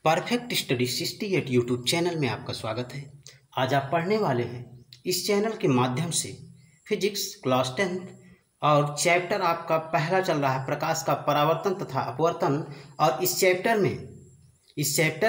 Perfect study 68 YouTube channel में आपका स्वागत है। आज आप पढ़ने वाले हैं इस चैनल के माध्यम से फिजिक्स क्लास 10 और चैप्टर आपका पहला चल रहा है प्रकाश का परावर्तन तथा अपवर्तन। और इस चैप्टर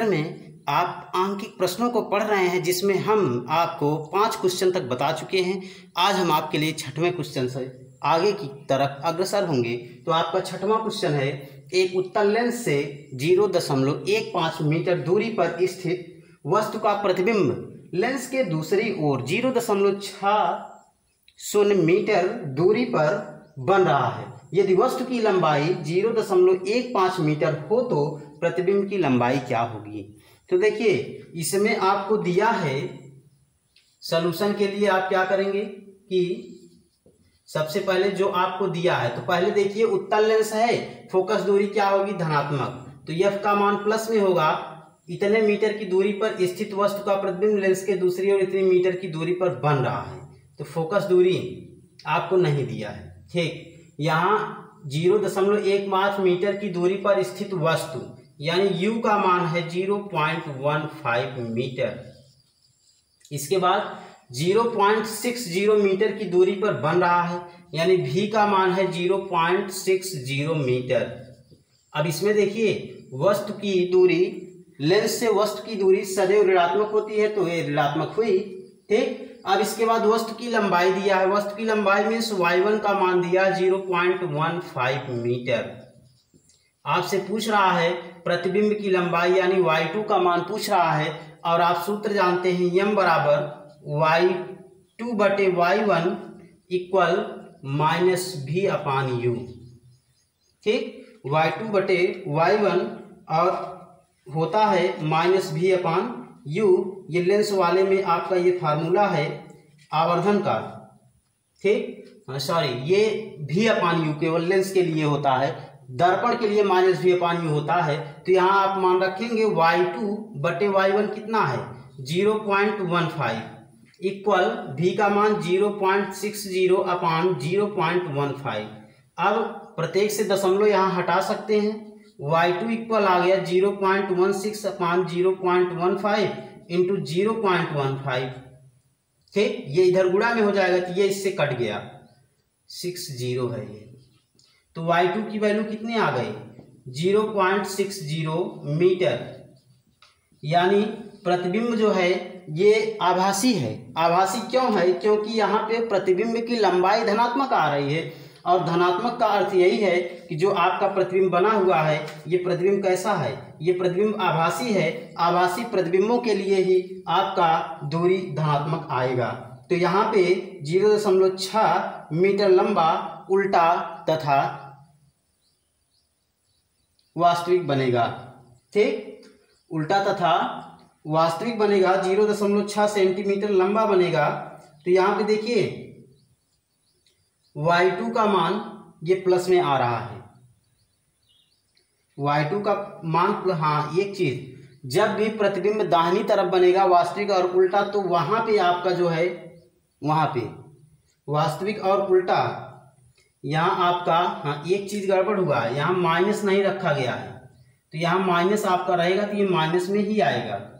में आप आंकिक प्रश्नों को पढ़ रहे हैं, जिसमें हम आपको 5 क्वेश्चन तक बता चुके हैं। आज हम आपके लिए 6वें क्वेश्चन से आगे की तरफ अग्रसर होंगे। तो आपका 6वां क्वेश्चन है, एक उत्तल लेंस से 0.15 मीटर दूरी पर स्थित वस्तु का प्रतिबिंब लेंस के दूसरी ओर 0.60 मीटर दूरी पर बन रहा है। यदि वस्तु की लंबाई 0.15 मीटर हो तो प्रतिबिंब की लंबाई क्या होगी। तो देखिए, इसमें आपको दिया है सॉल्यूशन के लिए आप क्या करेंगे कि सबसे पहले जो आपको दिया है, तो पहले देखिए उत्तल लेंस है, फोकस दूरी क्या होगी धनात्मक, तो एफ का मान प्लस में होगा। इतने मीटर की दूरी पर स्थित वस्तु का प्रतिबिंब लेंस के दूसरी ओर इतने मीटर की दूरी पर बन रहा है, तो फोकस दूरी आपको नहीं दिया है। ठीक, यहाँ 0.15 मीटर की दूरी पर स्थित वस्तु यानी u का मान है 0.15 मीटर। इसके बाद 0.60 मीटर की दूरी पर बन रहा है, यानी v का मान है 0.60 मीटर। अब इसमें देखिए वस्तु की दूरी, लेंस से वस्तु की दूरी सदैव ऋणात्मक होती है, तो ये ऋणात्मक हुई। ठीक, अब इसके बाद वस्तु की लंबाई दिया है, वस्तु की लंबाई में y1 का मान दिया 0.15 मीटर। आपसे पूछ रहा है प्रतिबिंब की लंबाई यानी y2 का मान पूछ रहा है, और आप सूत्र जानते हैं m बराबर y2/y1 इक्वल -v/u। ठीक, y2/y1 और होता है -v/u। ये लेंस वाले में आपका ये फार्मूला है आवर्धन का। ठीक, सॉरी, ये v/u केवल लेंस के लिए होता है, दर्पण के लिए -v/u होता है। तो यहाँ आप मान रखेंगे y2/y1 कितना है 0.15 इक्वल v का मान 0.60/0.15। अब प्रत्येक से दशमलव यहाँ हटा सकते हैं, y2 इक्वल आ गया 0.16/0.15 इंटू 0.15। ठीक, ये इधर गुणा में हो जाएगा, तो ये इससे कट गया, 60 है ये, तो y2 की वैल्यू कितनी आ गई 0.60 मीटर। यानी प्रतिबिंब जो है ये आभासी है। आभासी क्यों है? क्योंकि यहाँ पे प्रतिबिंब की लंबाई धनात्मक आ रही है, और धनात्मक का अर्थ यही है कि जो आपका प्रतिबिंब बना हुआ है, ये प्रतिबिंब कैसा है, ये प्रतिबिंब आभासी है। आभासी प्रतिबिंबों के लिए ही आपका दूरी धनात्मक आएगा। तो यहाँ पे 0.6 मीटर लंबा उल्टा तथा वास्तविक बनेगा। ठीक, उल्टा तथा वास्तविक बनेगा, 0.6 सेंटीमीटर लंबा बनेगा। तो यहाँ पे देखिए y2 का मान ये प्लस में आ रहा है, y2 का मान हाँ, एक चीज, जब भी प्रतिबिंब दाहिनी तरफ बनेगा वास्तविक और उल्टा, तो वहां पे आपका जो है, वहां पे वास्तविक और उल्टा, यहाँ आपका हाँ एक चीज गड़बड़ हुआ है, यहाँ माइनस नहीं रखा गया है, तो यहाँ माइनस आपका रहेगा, तो ये माइनस में ही आएगा,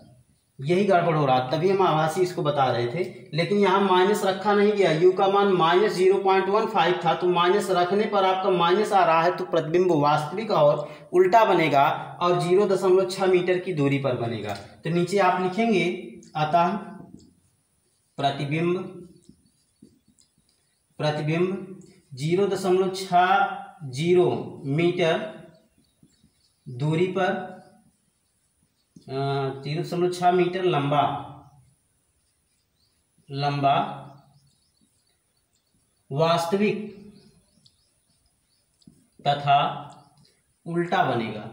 यही गड़बड़ हो रहा, तभी हम आभासी इसको बता रहे थे। लेकिन यहाँ माइनस रखा नहीं गया, u का मान -0.15 था, तो माइनस रखने पर आपका माइनस आ रहा है, तो प्रतिबिंब वास्तविक और उल्टा बनेगा और 0.6 मीटर की दूरी पर बनेगा। तो नीचे आप लिखेंगे, अतः प्रतिबिंब 0.60 मीटर दूरी पर 0.6 मीटर लंबा वास्तविक तथा उल्टा बनेगा।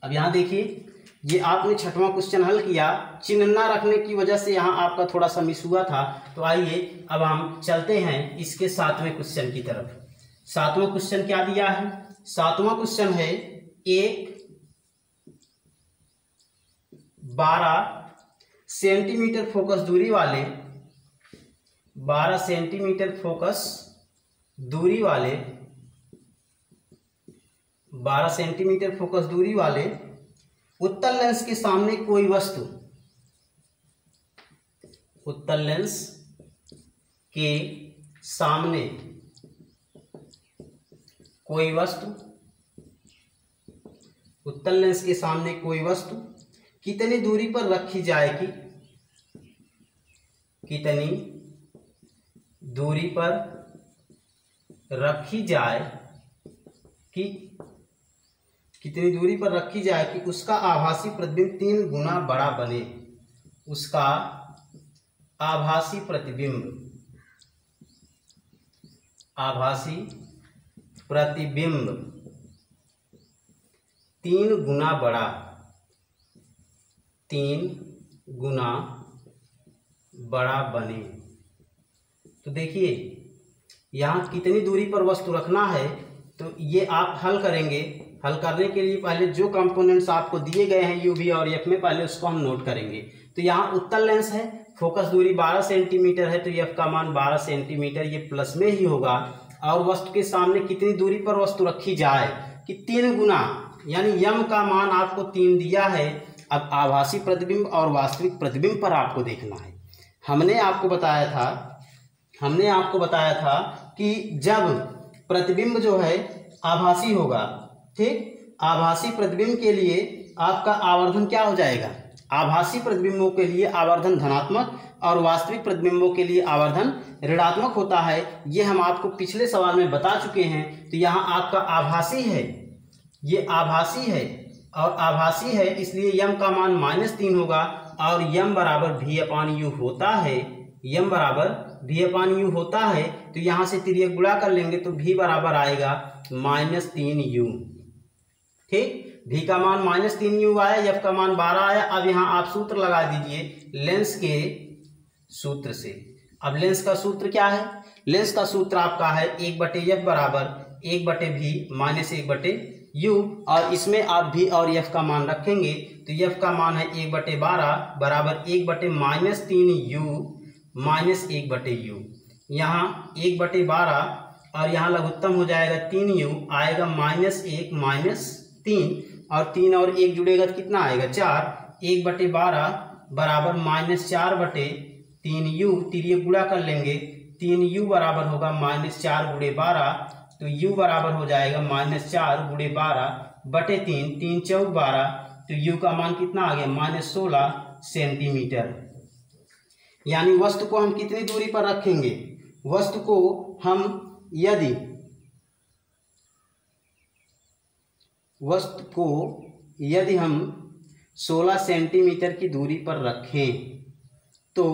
अब यहाँ देखिए, ये आपने 6वां क्वेश्चन हल किया, चिन्ह ना रखने की वजह से यहाँ आपका थोड़ा सा मिस हुआ था। तो आइए अब हम चलते हैं इसके 7वें क्वेश्चन की तरफ। 7वां क्वेश्चन क्या दिया है? 7वां क्वेश्चन है, एक 12 सेंटीमीटर फोकस दूरी वाले 12 सेंटीमीटर फोकस दूरी वाले 12 सेंटीमीटर फोकस दूरी वाले उत्तल लेंस के सामने कोई वस्तु, उत्तल लेंस के सामने कोई वस्तु, उत्तल लेंस के सामने कोई वस्तु कितनी दूरी पर रखी जाएगी, कितनी दूरी पर रखी जाए कि कितनी दूरी पर रखी जाए कि उसका आभासी प्रतिबिंब 3 गुना बड़ा बने, उसका आभासी प्रतिबिंब 3 गुना बड़ा, 3 गुना बड़ा बने। तो देखिए यहाँ कितनी दूरी पर वस्तु रखना है, तो ये आप हल करेंगे। हल करने के लिए पहले जो कंपोनेंट्स आपको दिए गए हैं यू वी और एफ में, पहले उसको हम नोट करेंगे। तो यहाँ उत्तल लेंस है, फोकस दूरी 12 सेंटीमीटर है, तो एफ का मान 12 सेंटीमीटर, ये प्लस में ही होगा। और वस्तु के सामने कितनी दूरी पर वस्तु रखी जाए कि 3 गुना, यानी यम का मान आपको 3 दिया है। अब आभासी प्रतिबिंब और वास्तविक प्रतिबिंब पर आपको देखना है। हमने आपको बताया था कि जब प्रतिबिंब जो है आभासी होगा, ठीक, आभासी प्रतिबिंब के लिए आपका आवर्धन क्या हो जाएगा, आभासी प्रतिबिंबों के लिए आवर्धन धनात्मक और वास्तविक प्रतिबिंबों के लिए आवर्धन ऋणात्मक होता है। ये हम आपको पिछले सवाल में बता चुके हैं। तो यहाँ आपका आभासी है, ये आभासी है और आभासी है, इसलिए यम का मान -3 होगा और यम बराबर V/U होता है, यम बराबर V/U होता है। तो यहाँ से तिर्यक गुणा कर लेंगे तो V बराबर आएगा -3U, ठीक। V का मान -3U आया, F का मान 12 आया। अब यहाँ आप सूत्र लगा दीजिए लेंस के सूत्र से। अब लेंस का सूत्र क्या है, लेंस का सूत्र आपका है 1/F बराबर 1/V माइनस 1/U, और इसमें आप V और F का मान रखेंगे तो F का मान है 1/12 बराबर 1/-3U माइनस 1/U। यहाँ 1/12 और यहाँ लघुत्तम हो जाएगा 3U, आएगा -1 -3 और 3 और 1 जुड़ेगा तो कितना आएगा 4। 1/12 बराबर -4/3U, तिर्यक गुणा कर लेंगे, 3U बराबर होगा -4 × 12, तो U बराबर हो जाएगा -4 × 12/3, 3 × 4 12, तो U का मान कितना आ गया -16 सेंटीमीटर। यानी वस्तु को हम कितनी दूरी पर रखेंगे, वस्तु को हम यदि हम 16 सेंटीमीटर की दूरी पर रखें तो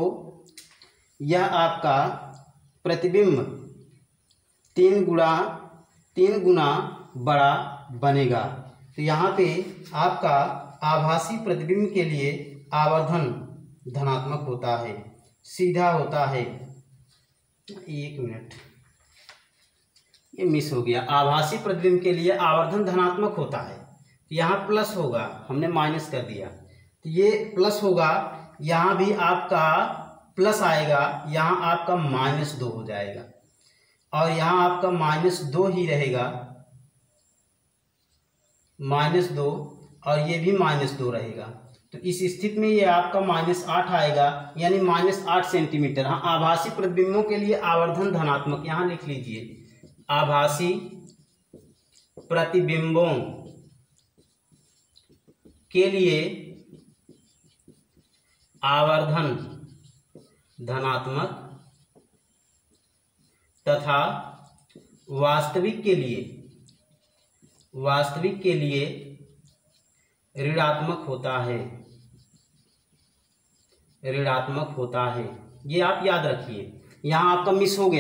यह आपका प्रतिबिंब 3 गुना बड़ा बनेगा। तो यहाँ पे आपका आभासी प्रतिबिंब के लिए आवर्धन धनात्मक होता है, सीधा होता है। 1 मिनट, ये मिस हो गया। आभासी प्रतिबिंब के लिए आवर्धन धनात्मक होता है, तो यहाँ प्लस होगा, हमने माइनस कर दिया, तो ये प्लस होगा। यहाँ भी आपका प्लस आएगा, यहाँ आपका -2 हो जाएगा और यहाँ आपका -2 ही रहेगा, -2 और ये भी -2 रहेगा। तो इस स्थिति में ये आपका -8 आएगा, यानी -8 सेंटीमीटर। हाँ, आभासी प्रतिबिंबों के लिए आवर्धन धनात्मक, यहाँ लिख लीजिए, आभासी प्रतिबिंबों के लिए आवर्धन धनात्मक तथा वास्तविक के लिए ऋणात्मक होता है, ये आप याद रखिए। यहाँ आपका मिस हो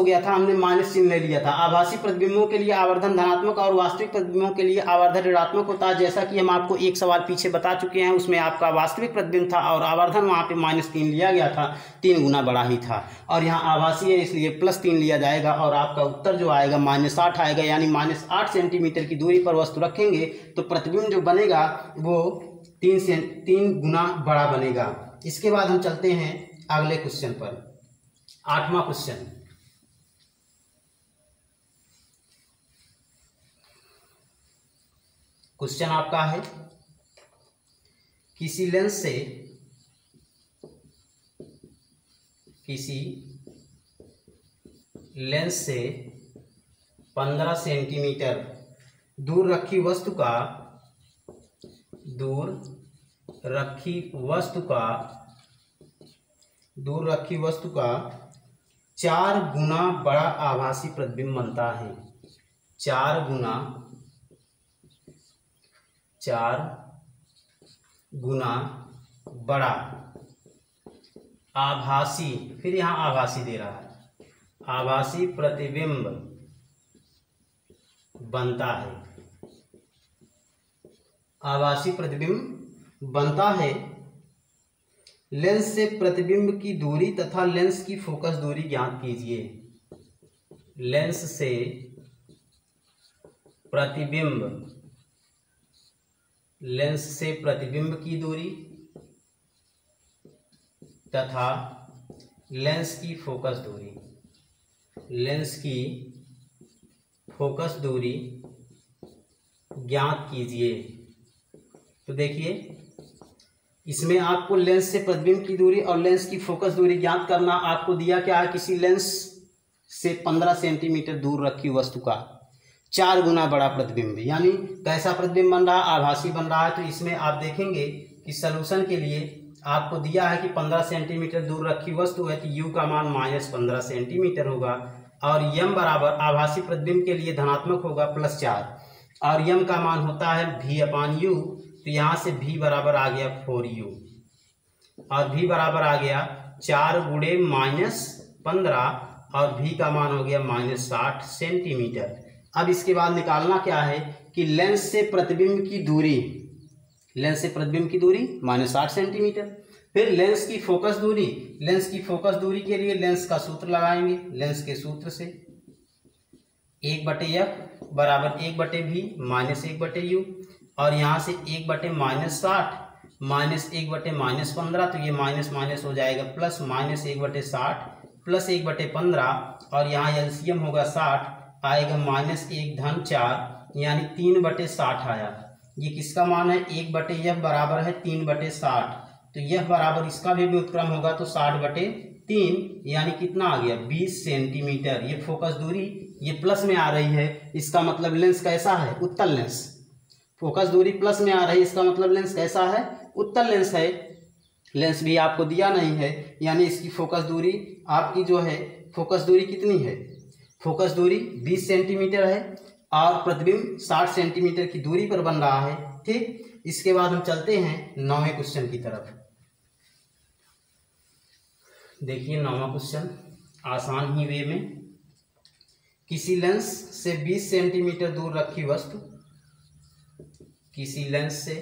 गया था, हमने माइनस चिन्ह ले लिया था। आभासी प्रतिबिंबों के लिए आवर्धन धनात्मक और वास्तविक प्रतिबिंबों के लिए आवर्धन ऋणात्मक होता है। जैसा कि हम आपको एक सवाल पीछे बता चुके हैं, उसमें आपका वास्तविक प्रतिबिंब था और आवर्धन वहाँ पे -3 लिया गया था, 3 गुना बड़ा ही था। और यहाँ आभासी है इसलिए +3 लिया जाएगा और आपका उत्तर जो आएगा -8 आएगा, यानी -8 सेंटीमीटर की दूरी पर वस्तु रखेंगे तो प्रतिबिंब जो बनेगा वो 3 गुना बड़ा बनेगा। इसके बाद हम चलते हैं अगले क्वेश्चन पर। 8वां क्वेश्चन, क्वेश्चन आपका है किसी लेंस से 15 सेंटीमीटर दूर रखी वस्तु का 4 गुना बड़ा आभासी प्रतिबिंब बनता है। 4 गुना बड़ा आभासी, फिर यहाँ आभासी दे रहा है, आभासी प्रतिबिंब बनता है। आभासी प्रतिबिंब बनता है। लेंस से प्रतिबिंब की दूरी तथा लेंस की फोकस दूरी ज्ञात कीजिए। लेंस से प्रतिबिंब की दूरी तथा लेंस की फोकस दूरी ज्ञात कीजिए। तो देखिए इसमें आपको लेंस से प्रतिबिंब की दूरी और लेंस की फोकस दूरी ज्ञात करना। आपको दिया क्या है, किसी लेंस से 15 सेंटीमीटर दूर रखी वस्तु का 4 गुना बड़ा प्रतिबिंब, यानी कैसा प्रतिबिंब बन रहा है, आभासी बन रहा है। तो इसमें आप देखेंगे कि सलूशन के लिए आपको दिया है कि 15 सेंटीमीटर दूर रखी वस्तु है तो u का मान -15 सेंटीमीटर होगा और m बराबर आभासी प्रतिबिंब के लिए धनात्मक होगा +4 और m का मान होता है v/u। तो यहाँ से v बराबर आ गया 4u और v बराबर आ गया 4 गुणे -15 और v का मान हो गया -60 सेंटीमीटर। अब इसके बाद निकालना क्या है कि लेंस से प्रतिबिंब की दूरी -60 सेंटीमीटर। फिर लेंस की फोकस दूरी के लिए लेंस का सूत्र लगाएंगे। लेंस के सूत्र से 1/f बराबर 1/v -1/u और यहाँ से 1/60 -1/-15, तो ये माइनस हो जाएगा प्लस, -1/60 प्लस 1/15 और यहाँ एलसीएम होगा 60, आएगा -1-4 यानी 3/60 आया। ये किसका मान है, 1/f बराबर है 3/60, तो यह बराबर इसका भी व्युत्क्रम होगा तो 60/3 यानी कितना आ गया 20 सेंटीमीटर। ये फोकस दूरी ये प्लस में आ रही है, इसका मतलब लेंस कैसा है, उत्तल लेंस। फोकस दूरी प्लस में आ रही है, इसका मतलब लेंस कैसा है, उत्तल लेंस है। लेंस भी आपको दिया नहीं है, यानी इसकी फोकस दूरी आपकी जो है, फोकस दूरी कितनी है, फोकस दूरी 20 सेंटीमीटर है और प्रतिबिंब 60 सेंटीमीटर की दूरी पर बन रहा है। ठीक, इसके बाद हम चलते हैं 9वें क्वेश्चन की तरफ। देखिए 9वां क्वेश्चन आसान ही वे में, किसी लेंस से 20 सेंटीमीटर दूर रखी वस्तु, किसी लेंस से,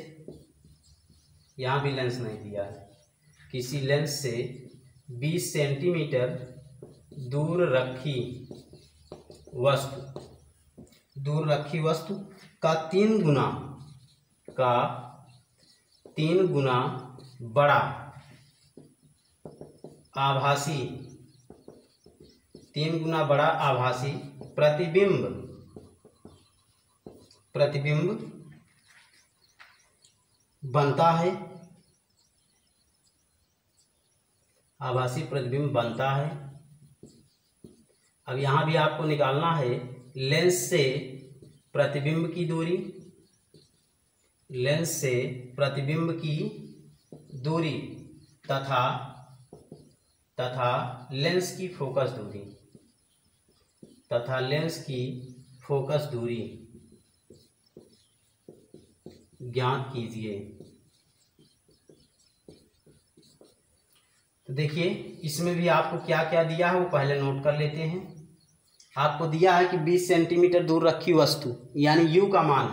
यहाँ भी लेंस नहीं दिया है, किसी लेंस से 20 सेंटीमीटर दूर रखी वस्तु का 3 गुना बड़ा आभासी, 3 गुना बड़ा आभासी प्रतिबिंब बनता है, आभासी प्रतिबिंब बनता है। अब यहाँ भी आपको निकालना है लेंस से प्रतिबिंब की दूरी, लेंस से प्रतिबिंब की दूरी तथा लेंस की फोकस दूरी ज्ञात कीजिए। तो देखिए इसमें भी आपको क्या क्या दिया है वो पहले नोट कर लेते हैं। आपको दिया है कि 20 सेंटीमीटर दूर रखी वस्तु, यानी u का मान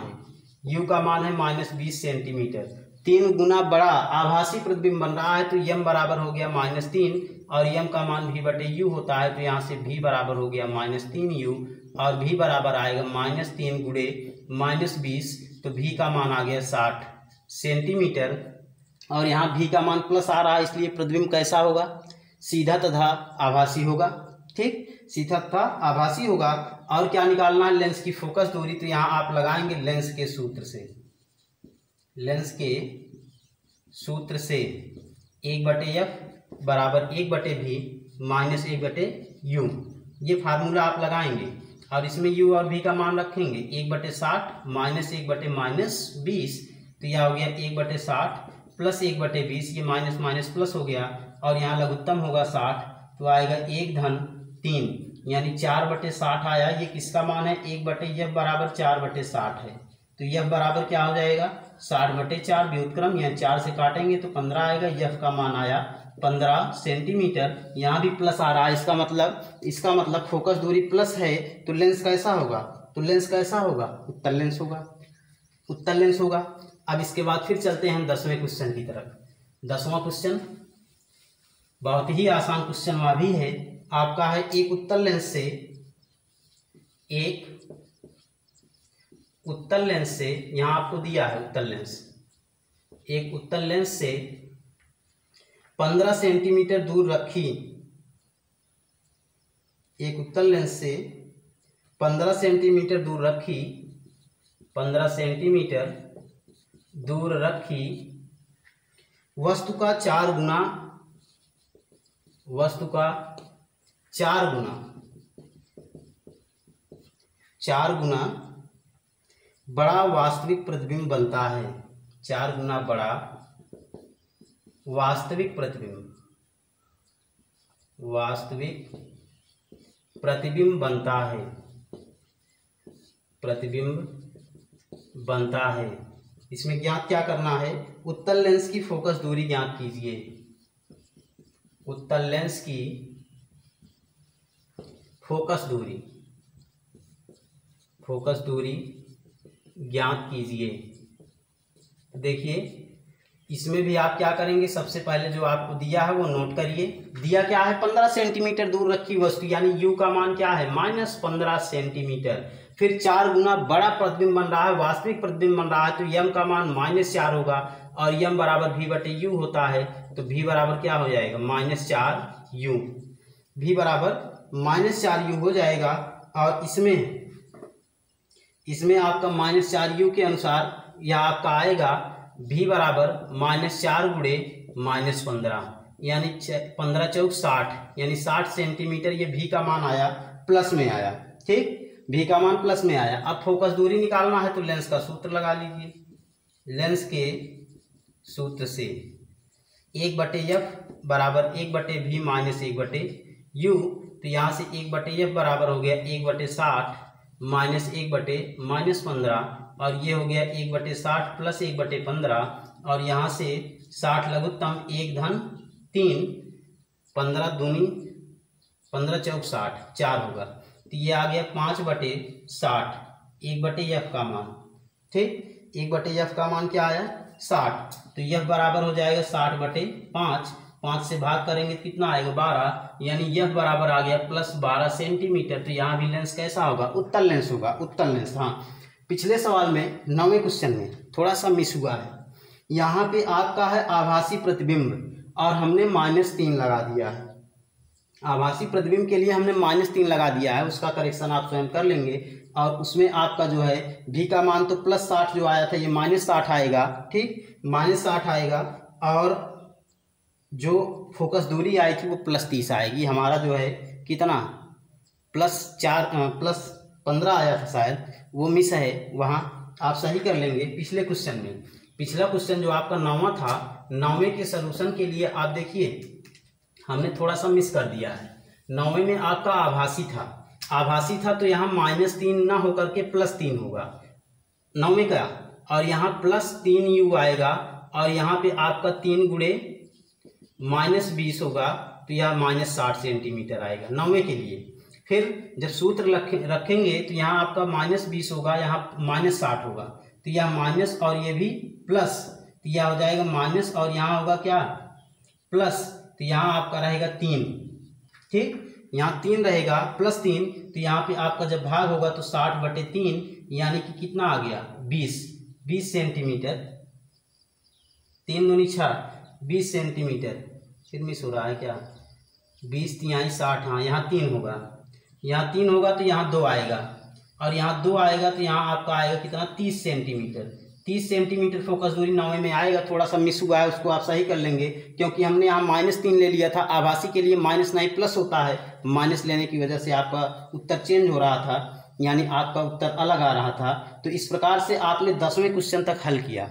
है, -20 सेंटीमीटर, 3 गुना बड़ा आभासी प्रतिबिंब बन रहा है तो m बराबर हो गया -3 और m का मान v/u होता है, तो यहाँ से v बराबर हो गया -3u और v बराबर आएगा -3 गुणे -20, तो v का मान आ गया 60 सेंटीमीटर और यहाँ v का मान प्लस आ रहा है, इसलिए प्रतिबिंब कैसा होगा, सीधा तथा आभासी होगा। ठीक, सीधा तथा आभासी होगा। और क्या निकालना है, लेंस की फोकस दूरी, तो यहाँ आप लगाएंगे लेंस के सूत्र से, लेंस के सूत्र से 1/f बराबर 1/v माइनस 1/u, ये फार्मूला आप लगाएंगे और इसमें u और v का मान रखेंगे। 1/60 माइनस 1/-20, तो यह हो गया 1/60 प्लस 1/20, ये माइनस माइनस प्लस हो गया और यहाँ लघुत्तम होगा 60, तो आएगा 1-3 यानी 4/60 आया। ये किसका मान है? 1/f बराबर 4/60 है, तो f बराबर क्या हो जाएगा? 60/4 व्युत्क्रम, यहाँ 4 से काटेंगे तो 15 आएगा। f का मान आया 15 सेंटीमीटर। यहाँ भी प्लस आ रहा है, इसका मतलब फोकस दूरी प्लस है, तो लेंस कैसा होगा? उत्तल लेंस होगा। अब इसके बाद फिर चलते हैं 10वें क्वेश्चन की तरफ। 10वां क्वेश्चन बहुत ही आसान क्वेश्चन वह भी है आपका है। एक उत्तल लेंस से यहाँ आपको दिया है एक उत्तल लेंस से 15 सेंटीमीटर दूर रखी, एक उत्तल लेंस से 15 सेंटीमीटर दूर रखी वस्तु का 4 गुना बड़ा वास्तविक प्रतिबिंब बनता है। 4 गुना बड़ा वास्तविक प्रतिबिंब बनता है। इसमें ज्ञात क्या करना है? उत्तल लेंस की फोकस दूरी ज्ञात कीजिए। उत्तल लेंस की फोकस दूरी ज्ञात कीजिए। देखिए इसमें भी आप क्या करेंगे? सबसे पहले जो आपको दिया है वो नोट करिए। दिया क्या है? 15 सेंटीमीटर दूर रखी वस्तु, यानी u का मान क्या है? -15 सेंटीमीटर। फिर 4 गुना बड़ा प्रतिबिंब बन रहा है, वास्तविक प्रतिबिंब बन रहा है, तो m का मान -4 होगा और m बराबर v/u होता है, तो v बराबर क्या हो जाएगा? -4u। v बराबर -4u हो जाएगा और इसमें आपका -4u के अनुसार यह आपका आएगा v बराबर -4 गुणे -15, यानी 15 चौक 60, यानी 60 सेंटीमीटर। ये v का मान आया, प्लस में आया। ठीक, v का मान प्लस में आया। अब फोकस दूरी निकालना है तो लेंस का सूत्र लगा लीजिए। लेंस के सूत्र से 1/f बराबर 1/v माइनस 1/u, तो यहाँ से 1/f बराबर हो गया 1/60 माइनस 1/-15, और ये हो गया 1/60 प्लस 1/15, और यहाँ से 60 लघुत्तम 1-3, 15 दूनी 15 चौक 60, 4 होगा, तो ये आ गया 5/60 1/f का मान। ठीक, 1/f का मान क्या आया? 60, तो यह बराबर हो जाएगा 60/5। 5 से भाग करेंगे तो कितना आएगा? 12, यानी यह बराबर आ गया +12 सेंटीमीटर। तो यहाँ भी लेंस कैसा होगा? उत्तल लेंस होगा, उत्तल लेंस। हाँ, पिछले सवाल में 9वें क्वेश्चन में थोड़ा सा मिस हुआ है। यहाँ पे आपका है आभासी प्रतिबिंब और हमने -3 लगा दिया है। आभासी प्रतिबिंब के लिए हमने -3 लगा दिया है, उसका करेक्शन आप स्वयं कर लेंगे। और उसमें आपका जो है v का मान तो +60 जो आया था, ये -60 आएगा। ठीक, -60 आएगा, और जो फोकस दूरी आई थी वो +30 आएगी। हमारा जो है कितना +15 आया था शायद, वो मिस है, वहाँ आप सही कर लेंगे पिछले क्वेश्चन में। पिछला क्वेश्चन जो आपका 9वां था, 9वें के सलूशन के लिए आप देखिए हमने थोड़ा सा मिस कर दिया है। 9वें में आपका आभासी था तो यहाँ -3 ना होकर के +3 होगा 9वें का, और यहाँ +3u आएगा, और यहाँ पे आपका 3 गुणे -20 होगा, तो यह -60 सेंटीमीटर आएगा 9वें के लिए। फिर जब सूत्र रखेंगे तो यहाँ आपका -20 होगा, यहाँ -60 होगा, तो यह माइनस और ये भी प्लस, तो यह हो जाएगा माइनस, और यहाँ होगा क्या? प्लस, तो यहाँ आपका रहेगा 3। ठीक, यहाँ 3 रहेगा +3, तो यहाँ पे आपका जब भाग होगा तो 60/3, यानी कि कितना आ गया? 20 सेंटीमीटर। 3 दूनी 6, 20 सेंटीमीटर। फिर मिस हो रहा है क्या? 20 तिहाई 60, हाँ यहाँ 3 होगा, यहाँ 3 होगा तो यहाँ 2 आएगा, और यहाँ 2 आएगा तो यहाँ आपका आएगा कितना? 30 सेंटीमीटर। 30 सेंटीमीटर फोकस दूरी 9वें में आएगा। थोड़ा सा मिस हुआ है, उसको आप सही कर लेंगे, क्योंकि हमने यहाँ -3 ले लिया था। आभासी के लिए माइनस नहीं प्लस होता है, माइनस लेने की वजह से आपका उत्तर चेंज हो रहा था, यानी आपका उत्तर अलग आ रहा था। तो इस प्रकार से आपने 10वें क्वेश्चन तक हल किया।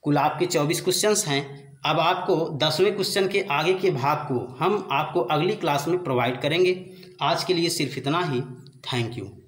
कुल आपके 24 क्वेश्चंस हैं। अब आपको 10वें क्वेश्चन के आगे के भाग को हम आपको अगली क्लास में प्रोवाइड करेंगे। आज के लिए सिर्फ इतना ही। Thank you.